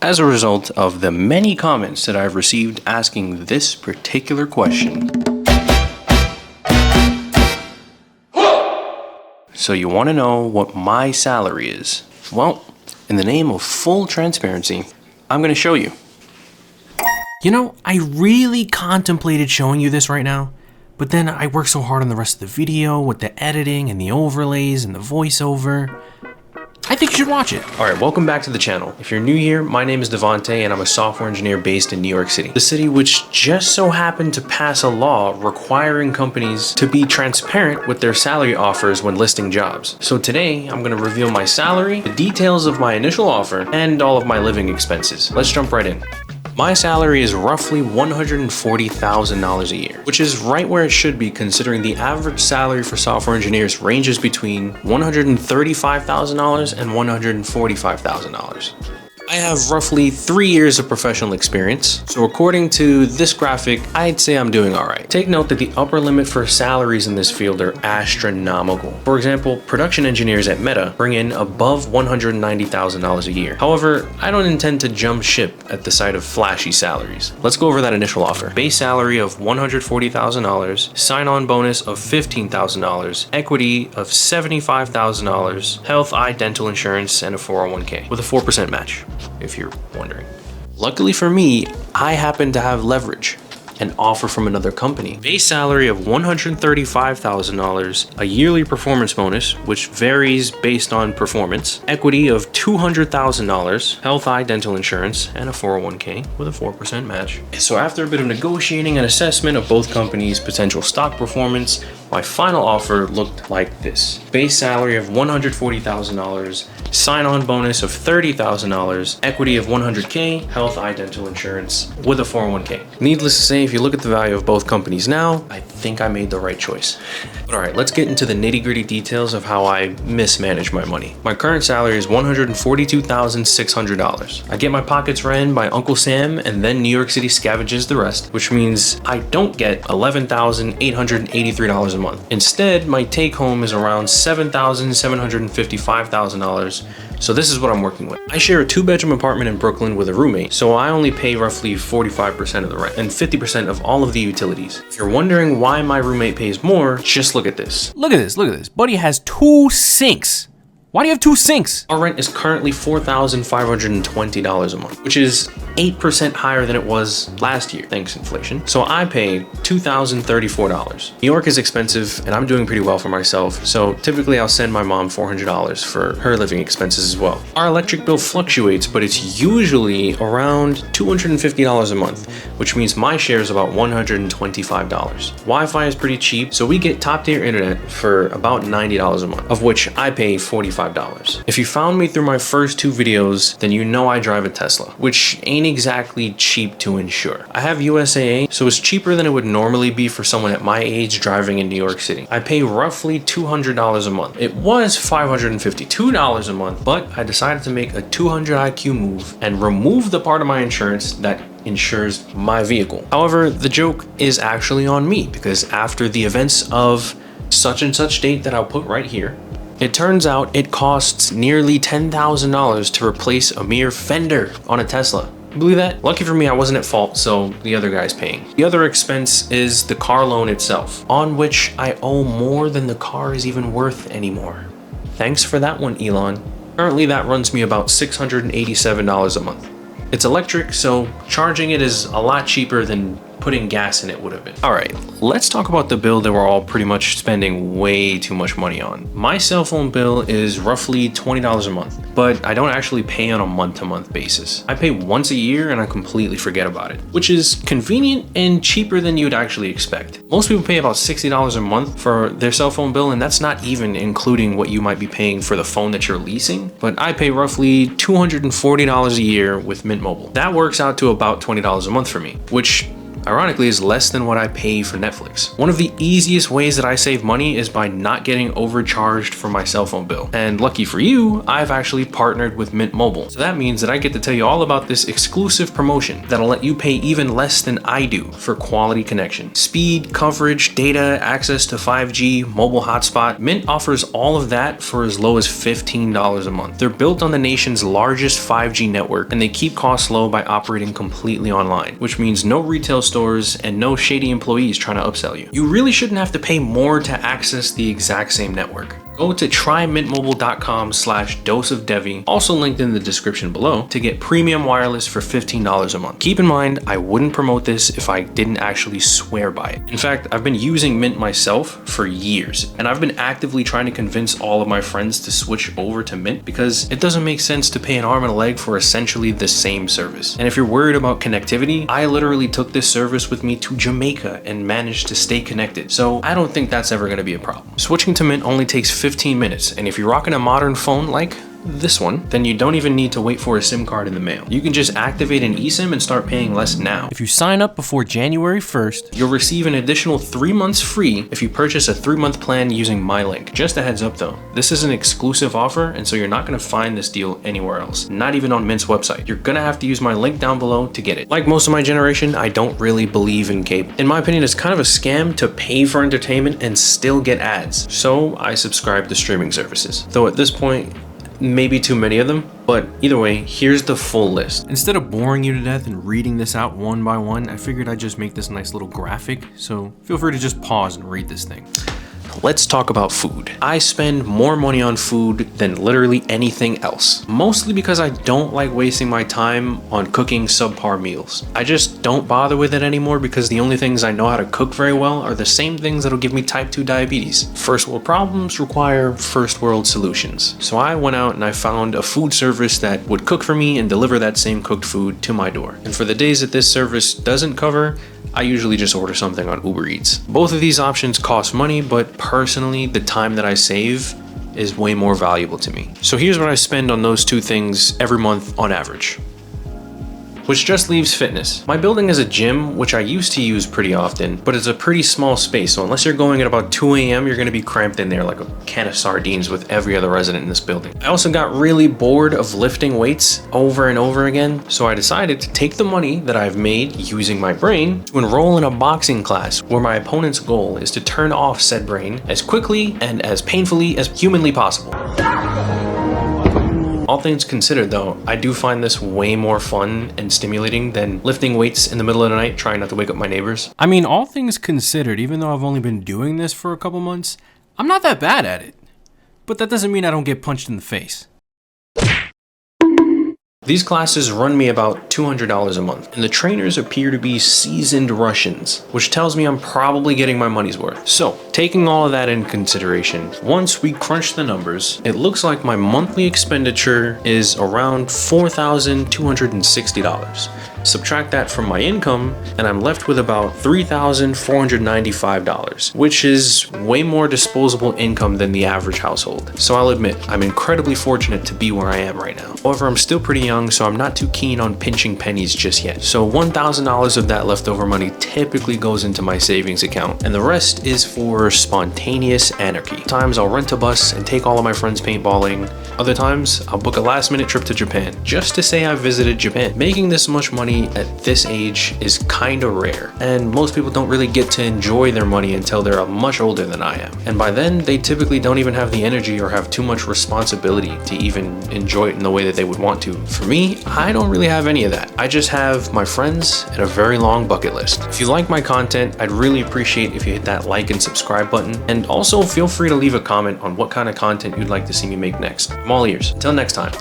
as a result of the many comments that I've received asking this particular question. So you want to know what my salary is? Well, in the name of full transparency, I'm going to show you. You know, I really contemplated showing you this right now, but then I worked so hard on the rest of the video with the editing and the overlays and the voiceover. I think you should watch it. All right, welcome back to the channel. If you're new here, my name is Devante and I'm a software engineer based in New York City. The city which just so happened to pass a law requiring companies to be transparent with their salary offers when listing jobs. So today, I'm gonna reveal my salary, the details of my initial offer, and all of my living expenses. Let's jump right in. My salary is roughly $140,000 a year, which is right where it should be considering the average salary for software engineers ranges between $135,000 and $145,000. I have roughly 3 years of professional experience, so according to this graphic, I'd say I'm doing alright. Take note that the upper limit for salaries in this field are astronomical. For example, production engineers at Meta bring in above $190,000 a year. However, I don't intend to jump ship at the sight of flashy salaries. Let's go over that initial offer. Base salary of $140,000, sign-on bonus of $15,000, equity of $75,000, health, eye, dental insurance, and a 401k with a 4% match. If you're wondering. Luckily for me, I happen to have leverage, an offer from another company. Base salary of $135,000, a yearly performance bonus, which varies based on performance, equity of $200,000, health, eye, dental insurance, and a 401k with a 4% match. So after a bit of negotiating and assessment of both companies' potential stock performance, my final offer looked like this. Base salary of $140,000, sign-on bonus of $30,000, equity of $100k, health, eye, dental insurance with a 401k. Needless to say, if you look at the value of both companies now, I think I made the right choice. But all right, let's get into the nitty-gritty details of how I mismanage my money. My current salary is $142,600. I get my pockets ran by Uncle Sam and then New York City scavenges the rest, which means I don't get $11,883 a month. Instead, my take home is around $7,755,000. So this is what I'm working with. I share a 2-bedroom apartment in Brooklyn with a roommate, so I only pay roughly 45% of the rent and 50% of all of the utilities. If you're wondering why my roommate pays more, just look at this. Look at this, look at this. Buddy has 2 sinks. Why do you have 2 sinks? Our rent is currently $4,520 a month, which is 8% higher than it was last year, thanks to inflation. So I pay $2,034. New York is expensive and I'm doing pretty well for myself, so typically I'll send my mom $400 for her living expenses as well. Our electric bill fluctuates, but it's usually around $250 a month, which means my share is about $125. Wi-Fi is pretty cheap, so we get top tier internet for about $90 a month, of which I pay $45. If you found me through my first 2 videos, then you know I drive a Tesla, which ain't exactly cheap to insure. I have USAA, so it's cheaper than it would normally be for someone at my age driving in New York City. I pay roughly $200 a month. It was $552 a month, but I decided to make a 200 IQ move and remove the part of my insurance that insures my vehicle. However, the joke is actually on me because after the events of such and such date that I'll put right here, it turns out it costs nearly $10,000 to replace a mere fender on a Tesla. You believe that? Lucky for me, I wasn't at fault, so the other guy's paying. The other expense is the car loan itself, on which I owe more than the car is even worth anymore. Thanks for that one, Elon. Currently, that runs me about $687 a month. It's electric, so charging it is a lot cheaper than putting gas in it would have been. All right, let's talk about the bill that we're all pretty much spending way too much money on. My cell phone bill is roughly $20 a month, but I don't actually pay on a month-to-month basis. I pay once a year and I completely forget about it, which is convenient and cheaper than you'd actually expect. Most people pay about $60 a month for their cell phone bill, and that's not even including what you might be paying for the phone that you're leasing, but I pay roughly $240 a year with Mint Mobile. That works out to about $20 a month for me, which ironically, is less than what I pay for Netflix. One of the easiest ways that I save money is by not getting overcharged for my cell phone bill. And lucky for you, I've actually partnered with Mint Mobile. So that means that I get to tell you all about this exclusive promotion that'll let you pay even less than I do for quality connection. Speed, coverage, data, access to 5G, mobile hotspot. Mint offers all of that for as low as $15 a month. They're built on the nation's largest 5G network, and they keep costs low by operating completely online, which means no retail stores and no shady employees trying to upsell you. You really shouldn't have to pay more to access the exact same network. Go to trymintmobile.com/doseofdevi, also linked in the description below, to get premium wireless for $15 a month. Keep in mind, I wouldn't promote this if I didn't actually swear by it. In fact, I've been using Mint myself for years, and I've been actively trying to convince all of my friends to switch over to Mint because it doesn't make sense to pay an arm and a leg for essentially the same service. And if you're worried about connectivity, I literally took this service with me to Jamaica and managed to stay connected. So I don't think that's ever going to be a problem. Switching to Mint only takes 15 minutes, and if you're rocking a modern phone like this one, then you don't even need to wait for a SIM card in the mail. You can just activate an eSIM and start paying less now. If you sign up before January 1st, you'll receive an additional 3 months free if you purchase a 3-month plan using my link. Just a heads up though, this is an exclusive offer, and so you're not going to find this deal anywhere else, not even on Mint's website. You're gonna have to use my link down below to get it. Like most of my generation, I don't really believe in cable. In my opinion, it's kind of a scam to pay for entertainment and still get ads. So I subscribe to streaming services. Though at this point, maybe too many of them, but either way, here's the full list. Instead of boring you to death and reading this out one by one, I figured I'd just make this nice little graphic, so feel free to just pause and read this thing. Let's talk about food. I spend more money on food than literally anything else, mostly because I don't like wasting my time on cooking subpar meals. I just don't bother with it anymore because the only things I know how to cook very well are the same things that'll give me type 2 diabetes. First world problems require first world solutions. So I went out and I found a food service that would cook for me and deliver that same cooked food to my door. And for the days that this service doesn't cover, I usually just order something on Uber Eats. Both of these options cost money, but personally, the time that I save is way more valuable to me. So here's what I spend on those two things every month on average. Which just leaves fitness. My building is a gym, which I used to use pretty often, but it's a pretty small space, so unless you're going at about 2 a.m., you're gonna be cramped in there like a can of sardines with every other resident in this building. I also got really bored of lifting weights over and over again, so I decided to take the money that I've made using my brain to enroll in a boxing class where my opponent's goal is to turn off said brain as quickly and as painfully as humanly possible. All things considered though, I do find this way more fun and stimulating than lifting weights in the middle of the night trying not to wake up my neighbors. I mean, all things considered, even though I've only been doing this for a couple months, I'm not that bad at it. But that doesn't mean I don't get punched in the face. These classes run me about $200 a month, and the trainers appear to be seasoned Russians, which tells me I'm probably getting my money's worth. So, taking all of that into consideration, once we crunch the numbers, it looks like my monthly expenditure is around $4,260. Subtract that from my income, and I'm left with about $3,495, which is way more disposable income than the average household. So I'll admit, I'm incredibly fortunate to be where I am right now. However, I'm still pretty young, so I'm not too keen on pinching pennies just yet. So $1,000 of that leftover money typically goes into my savings account, and the rest is for spontaneous anarchy. Times I'll rent a bus and take all of my friends paintballing. Other times, I'll book a last-minute trip to Japan, just to say I visited Japan. Making this much money at this age is kinda rare, and most people don't really get to enjoy their money until they're much older than I am. And by then, they typically don't even have the energy or have too much responsibility to even enjoy it in the way that they would want to. For me, I don't really have any of that. I just have my friends and a very long bucket list. If you like my content, I'd really appreciate if you hit that like and subscribe button, and also feel free to leave a comment on what kind of content you'd like to see me make next. I'm all ears. Until next time.